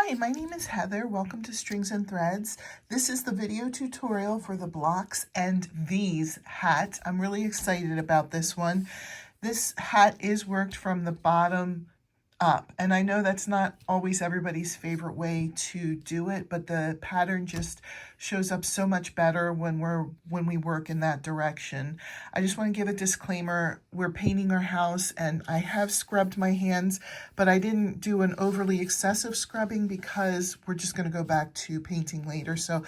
Hi, my name is Heather. Welcome to Strings and Threads. This is the video tutorial for the Blocks and These hat. I'm really excited about this one. This hat is worked from the bottom up, and I know that's not always everybody's favorite way to do it, but the pattern just shows up so much better when we work in that direction. I just want to give a disclaimer. We're painting our house and I have scrubbed my hands, but I didn't do an overly excessive scrubbing because we're just going to go back to painting later. So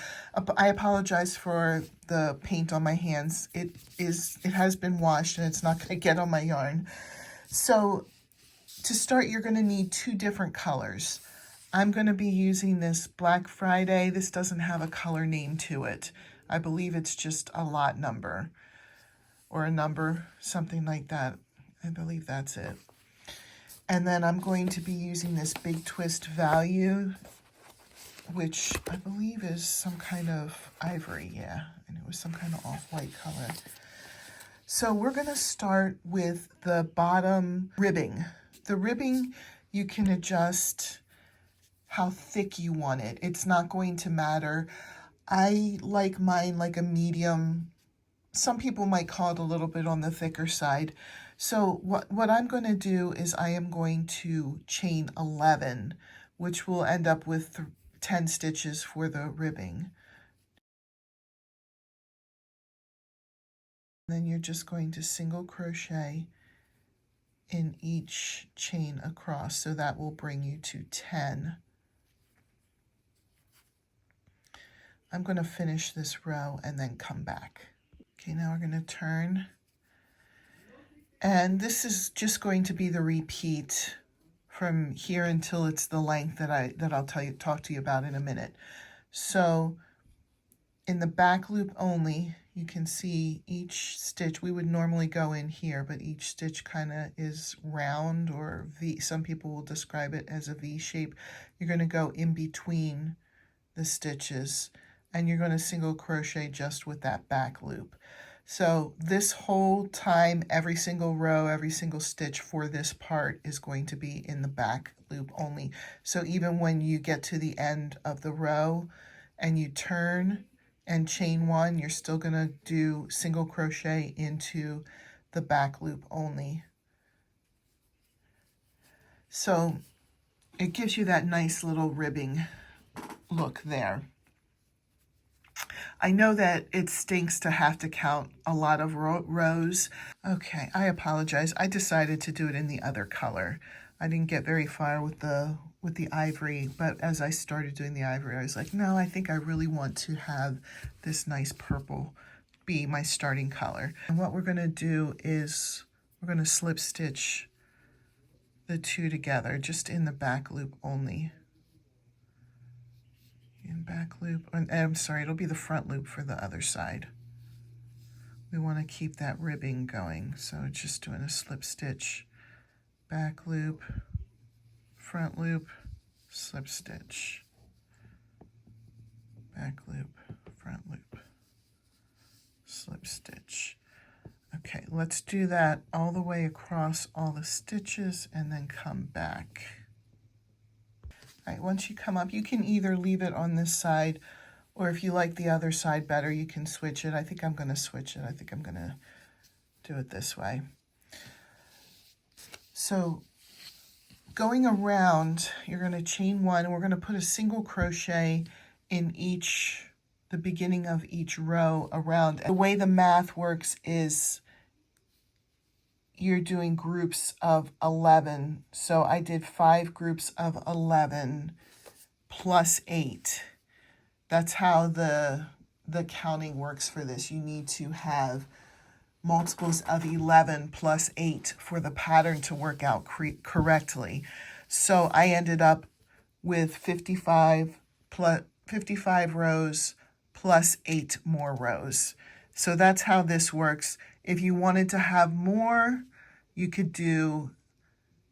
I apologize for the paint on my hands. It has been washed and it's not going to get on my yarn. So to start, you're going to need two different colors. I'm going to be using this Black Friday. This doesn't have a color name to it. I believe it's just a lot number or a number, something like that. I believe that's it. And then I'm going to be using this Big Twist Value, which I believe is some kind of ivory, yeah. And it was some kind of off-white color. So we're going to start with the bottom ribbing. The ribbing, you can adjust how thick you want it. It's not going to matter. I like mine like a medium. Some people might call it a little bit on the thicker side. So what I'm going to do is I am going to chain 11, which will end up with 10 stitches for the ribbing. Then you're just going to single crochet in each chain across, so that will bring you to 10. I'm going to finish this row and then come back. Okay, now we're going to turn, and this is just going to be the repeat from here until it's the length that I'll talk to you about in a minute. So in the back loop only, you can see each stitch. We would normally go in here, but each stitch kind of is round or V. Some people will describe it as a V shape. You're going to go in between the stitches and you're going to single crochet just with that back loop. So this whole time, every single row, every single stitch for this part is going to be in the back loop only. So even when you get to the end of the row and you turn and chain one, you're still going to do single crochet into the back loop only. So it gives you that nice little ribbing look there. I know that it stinks to have to count a lot of rows. Okay, I apologize. I decided to do it in the other color. I didn't get very far with the ivory, but as I started doing the ivory, I was like, no, I think I really want to have this nice purple be my starting color. And what we're going to do is we're going to slip stitch the two together just in the back loop only. In back loop, I'm sorry, it'll be the front loop for the other side. We want to keep that ribbing going, so just doing a slip stitch, back loop, front loop, slip stitch, back loop, front loop, slip stitch. Okay, let's do that all the way across all the stitches and then come back. All right, once you come up, you can either leave it on this side, or if you like the other side better, you can switch it. I think I'm going to switch it. I think I'm going to do it this way. So going around, you're going to chain one, and we're going to put a single crochet in the beginning of each row around. The way the math works is you're doing groups of 11. So I did 5 groups of 11 plus 8. That's how the counting works for this. You need to have multiples of 11 plus 8 for the pattern to work out correctly. So I ended up with 55 rows plus 8 more rows. So that's how this works. If you wanted to have more, you could do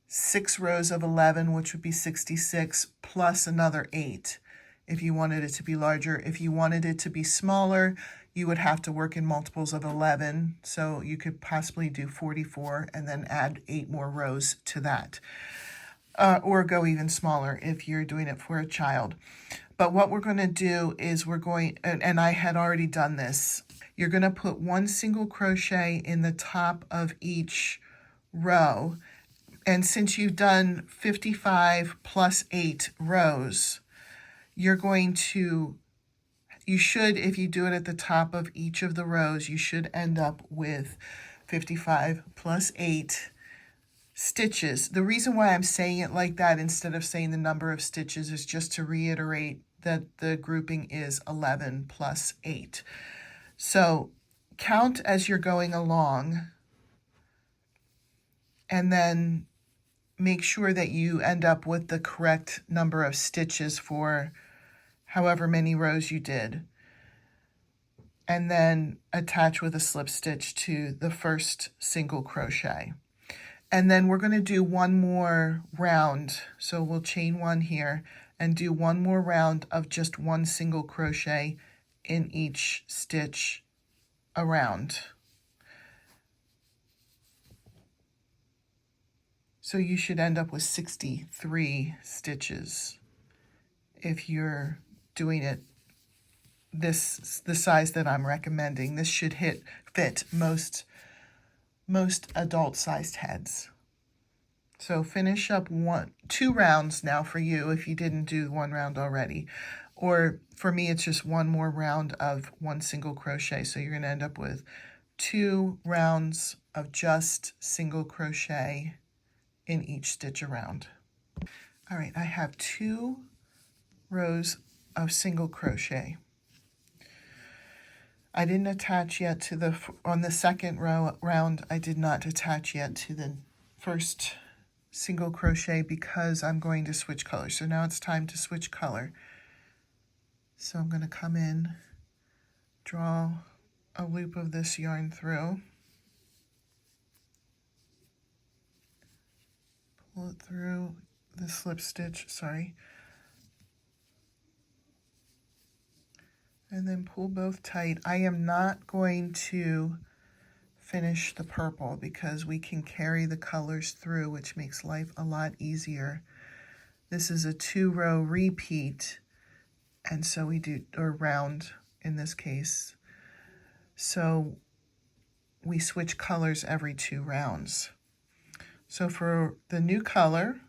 6 rows of 11, which would be 66, plus another 8 if you wanted it to be larger. If you wanted it to be smaller, you would have to work in multiples of 11. So you could possibly do 44 and then add 8 more rows to that. or go even smaller if you're doing it for a child. But what we're going to do is we're going, and I had already done this, you're going to put one single crochet in the top of each row. And since you've done 55 plus 8 rows, you're going to, you should, if you do it at the top of each of the rows, you should end up with 55 plus 8 stitches. The reason why I'm saying it like that instead of saying the number of stitches is just to reiterate that the grouping is 11 plus 8. So count as you're going along, and then make sure that you end up with the correct number of stitches for however many rows you did. And then attach with a slip stitch to the first single crochet. And then we're going to do one more round. So we'll chain one here and do one more round of just one single crochet in each stitch around. So you should end up with 63 stitches if you're doing it the size that I'm recommending. This should fit most adult-sized heads. So finish up 2 rounds now for you if you didn't do one round already. Or for me, it's just one more round of one single crochet. So you're going to end up with 2 rounds of just single crochet in each stitch around. All right, I have 2 rows of single crochet. I didn't attach yet to on the second round, I did not attach yet to the first single crochet because I'm going to switch colors. So now it's time to switch color. So I'm going to come in, draw a loop of this yarn through, pull it through the slip stitch, and then pull both tight. I am not going to finish the purple because we can carry the colors through, which makes life a lot easier. This is a 2-row repeat, and so we do, or round in this case. So we switch colors every 2 rounds. So for the new color,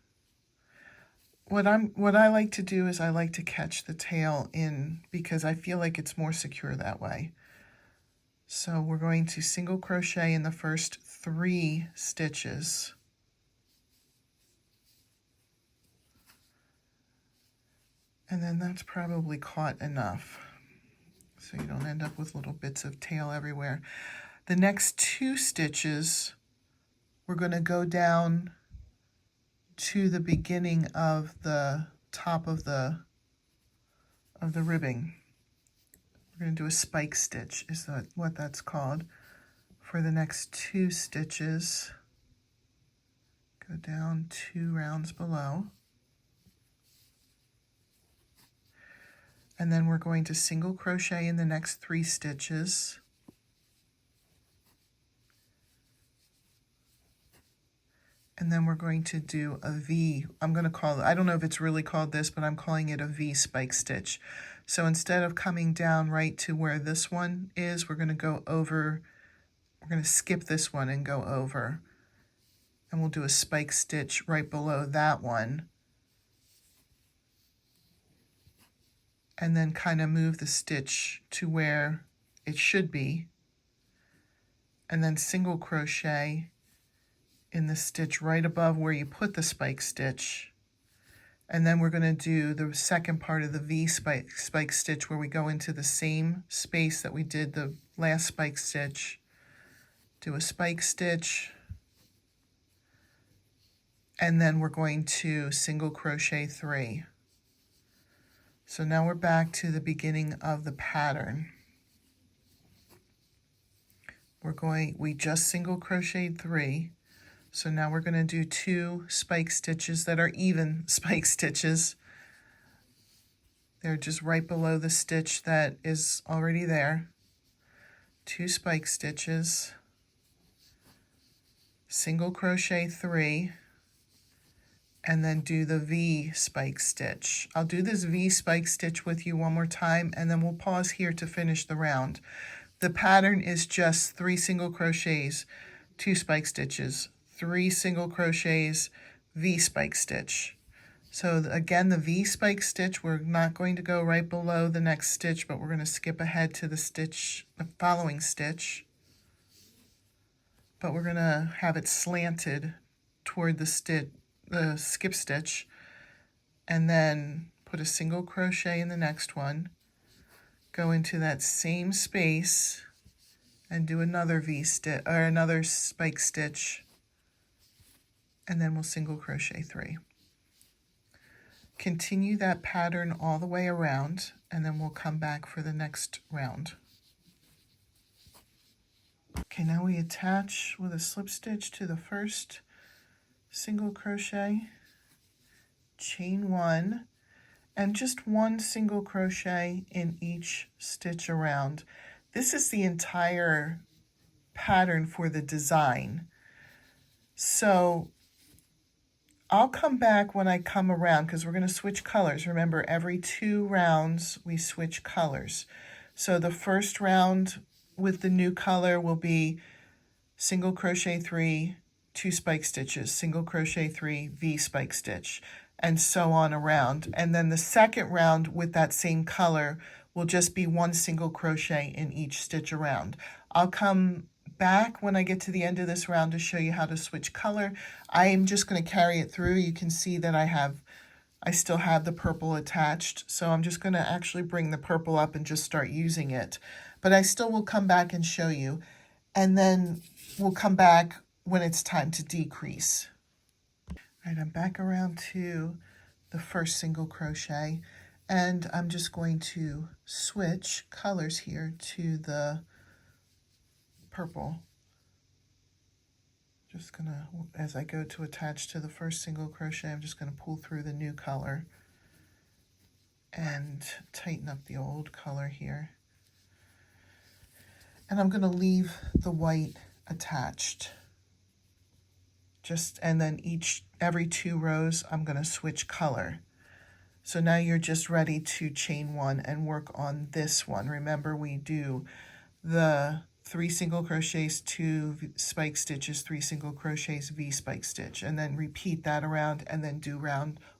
what I like to do is I like to catch the tail in because I feel like it's more secure that way. So we're going to single crochet in the first 3 stitches. And then that's probably caught enough, so you don't end up with little bits of tail everywhere. The next 2 stitches, we're going to go down to the beginning of the top of the ribbing. We're going to do a spike stitch, is that what that's called, for the next 2 stitches. Go down 2 rounds below. And then we're going to single crochet in the next 3 stitches. And then we're going to do a V. I'm going to call it, I don't know if it's really called this, but I'm calling it a V spike stitch. So instead of coming down right to where this one is, we're going to go over, we're going to skip this one and go over. And we'll do a spike stitch right below that one. And then kind of move the stitch to where it should be. And then single crochet in the stitch right above where you put the spike stitch. And then we're going to do the second part of the V spike stitch where we go into the same space that we did the last spike stitch. Do a spike stitch. And then we're going to single crochet 3. So now we're back to the beginning of the pattern. We just single crocheted 3. So now we're going to do 2 spike stitches that are even spike stitches. They're just right below the stitch that is already there. 2 spike stitches, single crochet 3, and then do the V spike stitch. I'll do this V spike stitch with you one more time, and then we'll pause here to finish the round. The pattern is just 3 single crochets, 2 spike stitches, 3 single crochets, V spike stitch. So again, the V spike stitch, we're not going to go right below the next stitch, but we're going to skip ahead to the stitch, the following stitch. But we're going to have it slanted toward the skip stitch, and then put a single crochet in the next one, go into that same space and do another V stitch or another spike stitch, and then we'll single crochet 3. Continue that pattern all the way around, and then we'll come back for the next round. Okay, now we attach with a slip stitch to the first single crochet, chain 1, and just 1 single crochet in each stitch around. This is the entire pattern for the design. So I'll come back when I come around, because we're going to switch colors. Remember, every 2 rounds we switch colors. So the first round with the new color will be single crochet 3, 2 spike stitches, single crochet 3, V spike stitch, and so on around. And then the second round with that same color will just be 1 single crochet in each stitch around. I'll come back when I get to the end of this round to show you how to switch color. I am just going to carry it through. You can see that I still have the purple attached, so I'm just going to actually bring the purple up and just start using it. But I still will come back and show you, and then we'll come back when it's time to decrease. All right, I'm back around to the first single crochet, and I'm just going to switch colors here to the purple. Just gonna, as I go to attach to the first single crochet, I'm just gonna pull through the new color and tighten up the old color here. And I'm gonna leave the white attached. And then every 2 rows, I'm gonna switch color. So now you're just ready to chain 1 and work on this one. Remember, we do the 3 single crochets, 2 spike stitches, 3 single crochets, V spike stitch, and then repeat that around, and then do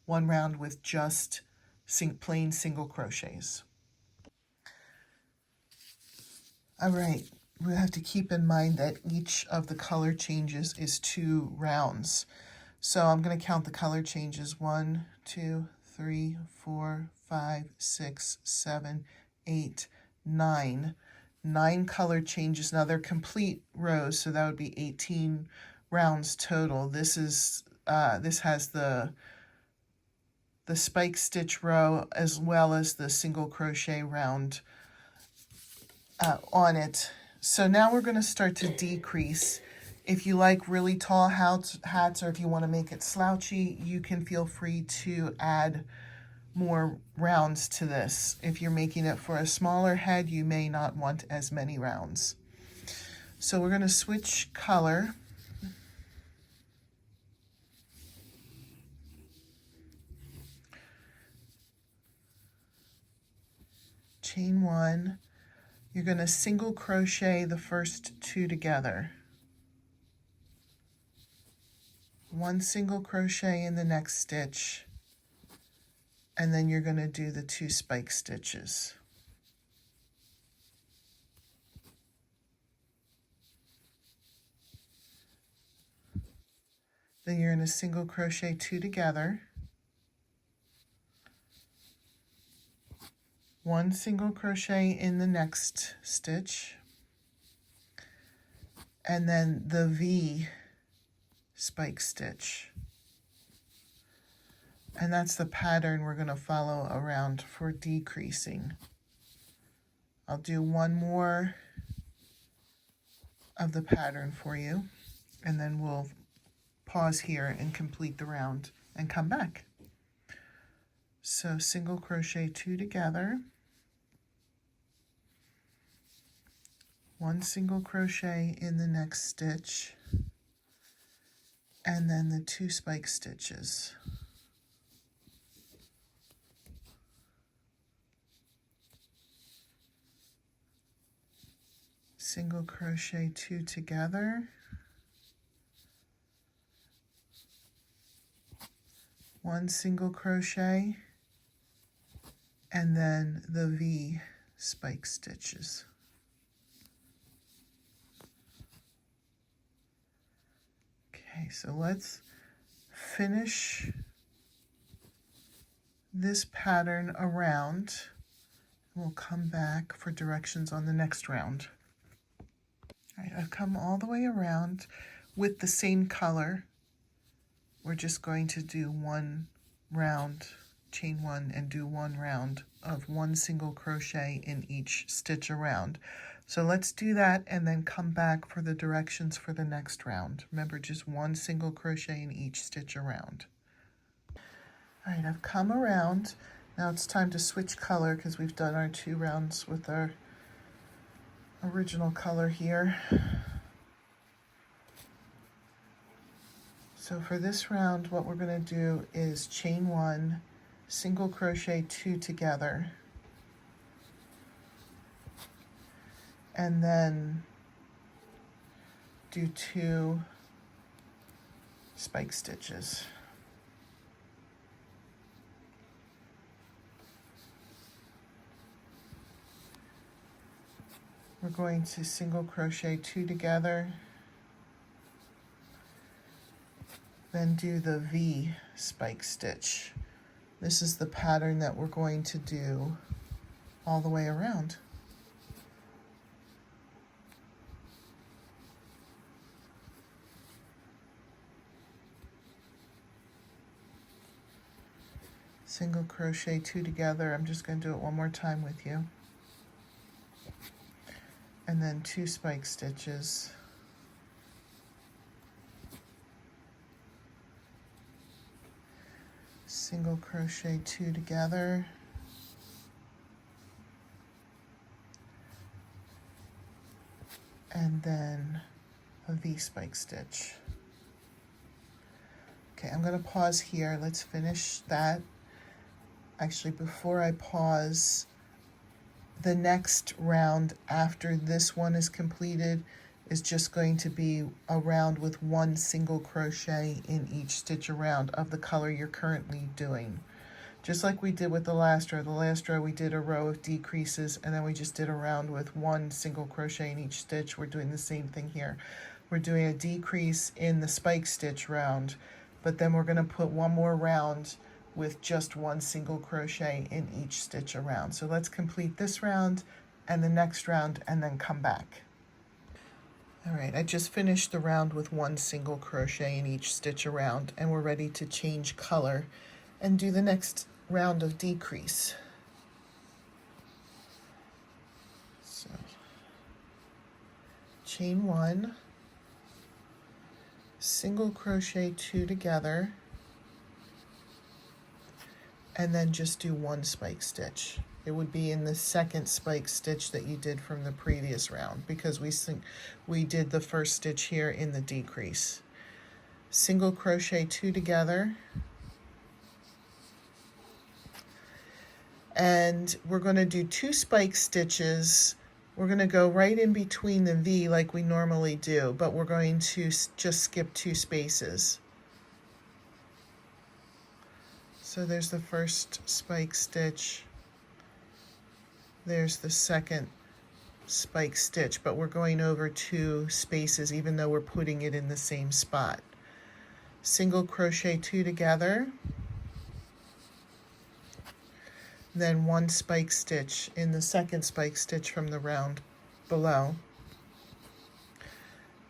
one round with just plain single crochets. All right, we have to keep in mind that each of the color changes is 2 rounds. So I'm going to count the color changes: 1, 2, 3, 4, 5, 6, 7, 8, 9. 9 color changes. Now they're complete rows, so that would be 18 rounds total. This has the spike stitch row as well as the single crochet round on it. So now we're going to start to decrease. If you like really tall hats, or if you want to make it slouchy, you can feel free to add more rounds to this. If you're making it for a smaller head, you may not want as many rounds. So we're going to switch color. Chain 1. You're going to single crochet the first 2 together. 1 single crochet in the next stitch, and then you're going to do the 2 spike stitches. Then you're going to single crochet 2 together, 1 single crochet in the next stitch, and then the V spike stitch. And that's the pattern we're going to follow around for decreasing. I'll do one more of the pattern for you, and then we'll pause here and complete the round and come back. So single crochet 2 together, 1 single crochet in the next stitch, and then the 2 spike stitches. Single crochet 2 together, 1 single crochet, and then the V spike stitches. Okay, so let's finish this pattern around. We'll come back for directions on the next round. All right, I've come all the way around with the same color. We're just going to do 1 round, chain 1, and do 1 round of 1 single crochet in each stitch around. So let's do that and then come back for the directions for the next round. Remember, just 1 single crochet in each stitch around. All right, I've come around. Now it's time to switch color because we've done our 2 rounds with our original color here. So for this round, what we're going to do is chain 1, single crochet 2 together, and then do 2 spike stitches. We're going to single crochet 2 together, then do the V spike stitch. This is the pattern that we're going to do all the way around. Single crochet 2 together. I'm just going to do it one more time with you. And then 2 spike stitches. Single crochet 2 together. And then a V spike stitch. Okay, I'm going to pause here. Let's finish that. Actually, before I pause, the next round after this one is completed is just going to be a round with 1 single crochet in each stitch around of the color you're currently doing. Just like we did with the last row. The last row we did a row of decreases and then we just did a round with 1 single crochet in each stitch. We're doing the same thing here. We're doing a decrease in the spike stitch round, but then we're going to put 1 more round with just 1 single crochet in each stitch around. So let's complete this round and the next round and then come back. All right, I just finished the round with 1 single crochet in each stitch around, and we're ready to change color and do the next round of decrease. So chain 1, single crochet 2 together, and then just do 1 spike stitch. It would be in the second spike stitch that you did from the previous round because we did the first stitch here in the decrease. Single crochet 2 together, and we're going to do 2 spike stitches. We're going to go right in between the V like we normally do, but we're going to just skip 2 spaces. So there's the first spike stitch, there's the second spike stitch, but we're going over 2 spaces even though we're putting it in the same spot. Single crochet 2 together, then 1 spike stitch in the second spike stitch from the round below.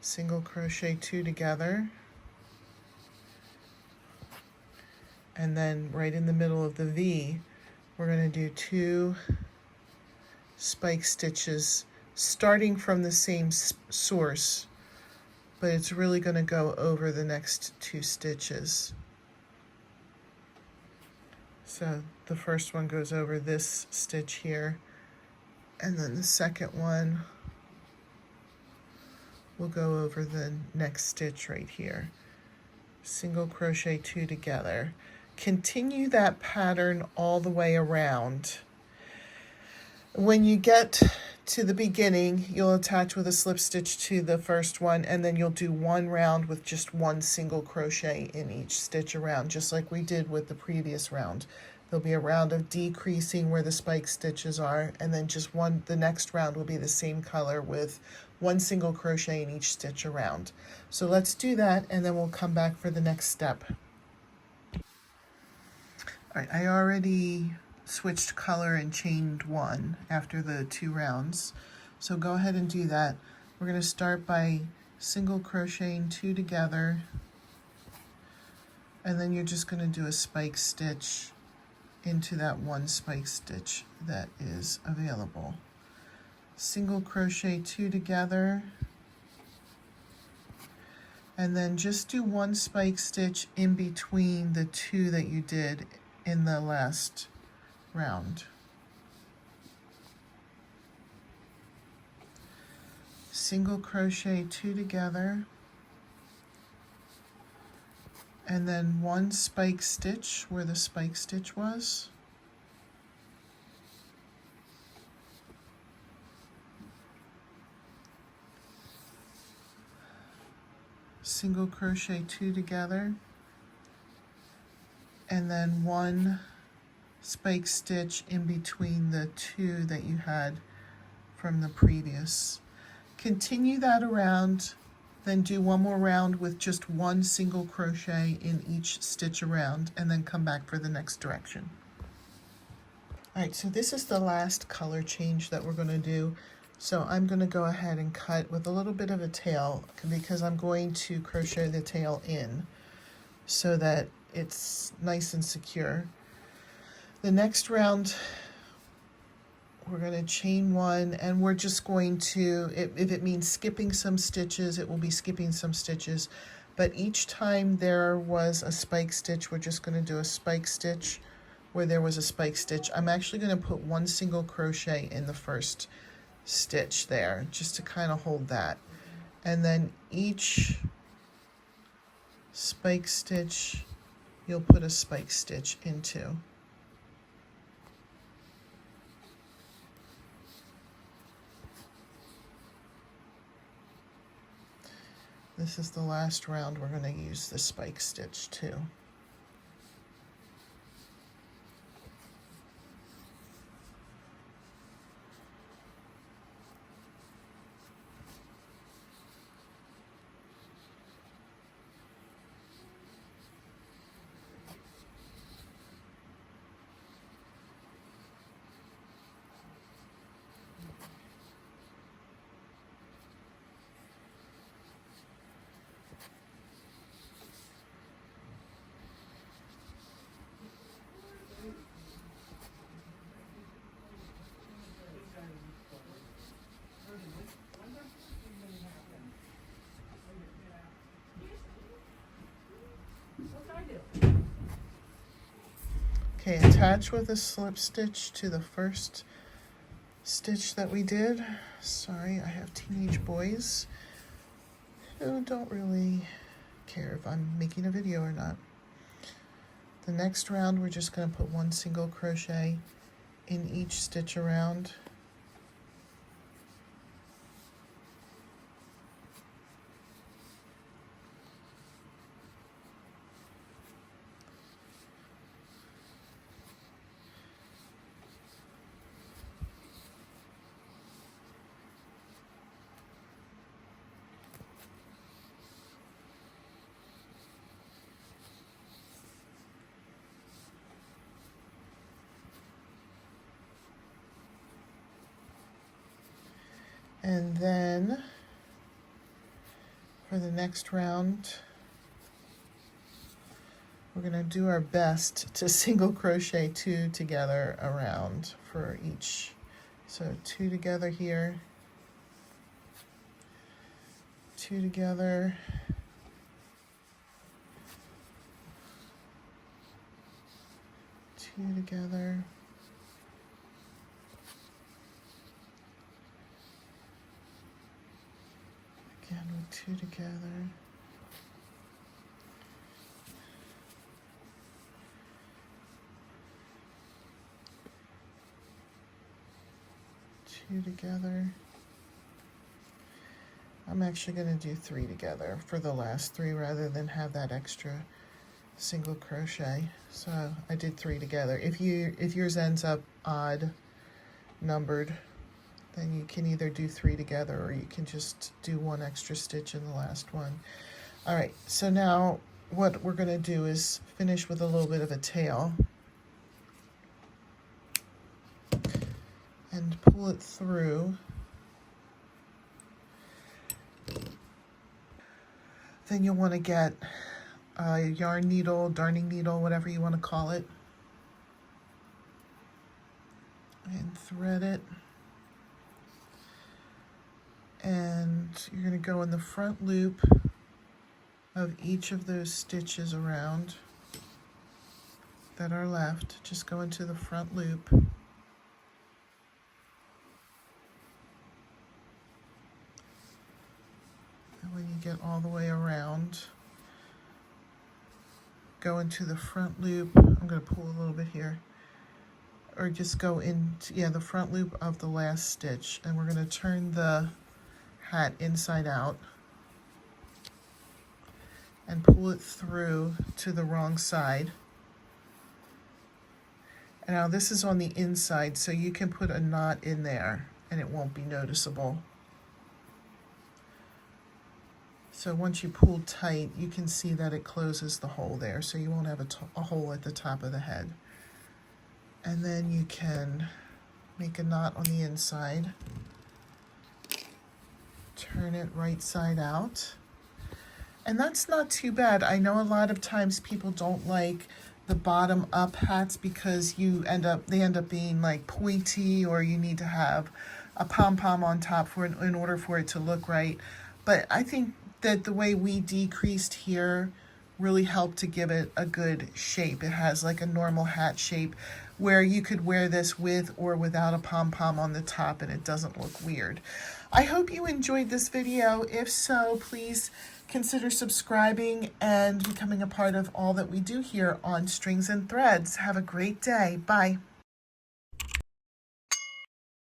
Single crochet 2 together, and then right in the middle of the V, we're going to do 2 spike stitches starting from the same source, but it's really going to go over the next 2 stitches. So the first one goes over this stitch here, and then the second one will go over the next stitch right here. single crochet 2 together. Continue that pattern all the way around. When you get to the beginning, you'll attach with a slip stitch to the first one, and then you'll do one round with just one single crochet in each stitch around, just like we did with the previous round. There'll be a round of decreasing where the spike stitches are, and then just one, the next round will be the same color with one single crochet in each stitch around. So let's do that, and then we'll come back for the next step. All right, I already switched color and chained one after the 2 rounds. So go ahead and do that. We're going to start by single crocheting 2 together, and then you're just going to do a spike stitch into that one spike stitch that is available. Single crochet 2 together, and then just do one spike stitch in between the 2 that you did in the last round. Single crochet 2 together, and then one spike stitch where the spike stitch was. Single crochet 2 together, and then one spike stitch in between the 2 that you had from the previous. Continue that around, then do one more round with just one single crochet in each stitch around, and then come back for the next direction. All right, so this is the last color change that we're going to do. So I'm going to go ahead and cut with a little bit of a tail, because I'm going to crochet the tail in so that it's nice and secure. The next round, we're going to chain 1, and we're just going to, if it means skipping some stitches, it will be skipping some stitches. But each time there was a spike stitch, we're just going to do a spike stitch where there was a spike stitch. I'm actually going to put one single crochet in the first stitch there, just to kind of hold that. And then each spike stitch, you'll put a spike stitch into. This is the last round we're going to use the spike stitch too. Okay, attach with a slip stitch to the first stitch that we did. Sorry, I have teenage boys who don't really care if I'm making a video or not. The next round, we're just going to put one single crochet in each stitch around. And then for the next round, we're going to do our best to single crochet 2 together around for each. So 2 together here, 2 together, 2 together, again with 2 together, 2 together. I'm actually going to do 3 together for the last 3 rather than have that extra single crochet. So I did 3 together. If yours ends up odd numbered, then you can either do 3 together or you can just do 1 extra stitch in the last one. All right, so now what we're going to do is finish with a little bit of a tail and pull it through. Then you'll want to get a yarn needle, darning needle, whatever you want to call it, and thread it. And you're going to go in the front loop of each of those stitches around that are left. Just go into the front loop. And when you get all the way around, go into the front loop. I'm going to pull a little bit here. Or just go into, the front loop of the last stitch. And we're going to turn the hat inside out and pull it through to the wrong side. And now this is on the inside, so you can put a knot in there and it won't be noticeable. So once you pull tight, you can see that it closes the hole there, so you won't have a hole at the top of the head. And then you can make a knot on the inside, turn it right side out. And that's not too bad. I know a lot of times people don't like the bottom up hats because they end up being like pointy, or you need to have a pom-pom on top in order for it to look right. But I think that the way we decreased here really helped to give it a good shape. It has like a normal hat shape where you could wear this with or without a pom-pom on the top and it doesn't look weird. I hope you enjoyed this video. If so, please consider subscribing and becoming a part of all that we do here on Strings and Threads. Have a great day. Bye.